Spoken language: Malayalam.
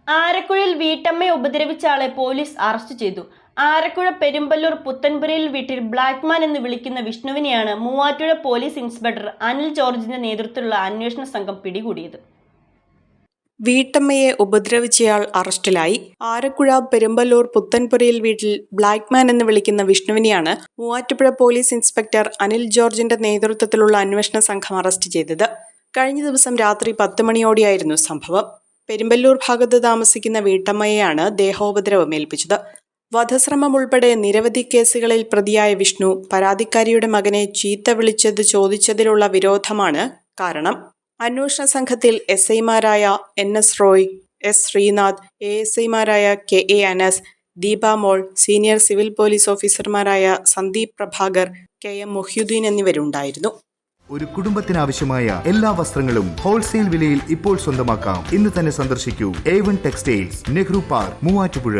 ആരക്കുഴയിൽ വീട്ടമ്മയെ ഉപദ്രവിച്ച ആളെ പോലീസ് അറസ്റ്റ് ചെയ്തു. ആരക്കുഴ പെരുമ്പല്ലൂർ പുത്തൻപുരയിൽ വീട്ടിൽ ബ്ലാക്ക്മാൻ എന്ന് വിളിക്കുന്ന വിഷ്ണുവിനെയാണ് മൂവാറ്റുപുഴ പോലീസ് ഇൻസ്പെക്ടർ അനിൽ ജോർജിന്റെ നേതൃത്വത്തിലുള്ള അന്വേഷണ സംഘം പിടികൂടിയത്. വീട്ടമ്മയെ ഉപദ്രവിച്ചയാൾ അറസ്റ്റിലായി. ആരക്കുഴ പെരുമ്പല്ലൂർ പുത്തൻപുരയിൽ വീട്ടിൽ ബ്ലാക്ക്മാൻ എന്ന് വിളിക്കുന്ന വിഷ്ണുവിനെയാണ് മൂവാറ്റുപുഴ പോലീസ് ഇൻസ്പെക്ടർ അനിൽ ജോർജിന്റെ നേതൃത്വത്തിലുള്ള അന്വേഷണ സംഘം അറസ്റ്റ് ചെയ്തത്. കഴിഞ്ഞ ദിവസം രാത്രി 10 മണിയോടെയായിരുന്നു സംഭവം. പെരുമ്പല്ലൂർ ഭാഗത്ത് താമസിക്കുന്ന വീട്ടമ്മയെയാണ് ദേഹോപദ്രവം ഏൽപ്പിച്ചത്. വധശ്രമം ഉൾപ്പെടെ നിരവധി കേസുകളിൽ പ്രതിയായ വിഷ്ണു പരാതിക്കാരിയുടെ മകനെ ചീത്ത വിളിച്ചത് ചോദിച്ചതിലുള്ള വിരോധമാണ് കാരണം. അന്വേഷണ സംഘത്തിൽ SI-മാരായ NS റോയ്, S ശ്രീനാഥ്, ASI-മാരായ KA Anas, Deepa Mol, senior civil police ഓഫീസർമാരായ സന്ദീപ് പ്രഭാകർ, KM മുഹ്യുദ്ദീൻ എന്നിവരുണ്ടായിരുന്നു. ഒരു കുടുംബത്തിനാവശ്യമായ എല്ലാ വസ്ത്രങ്ങളും ഹോൾസെയിൽ വിലയിൽ ഇപ്പോൾ സ്വന്തമാക്കാം. ഇന്ന് തന്നെ സന്ദർശിക്കൂ A1 textiles, Nehru park, Muvattupuzha.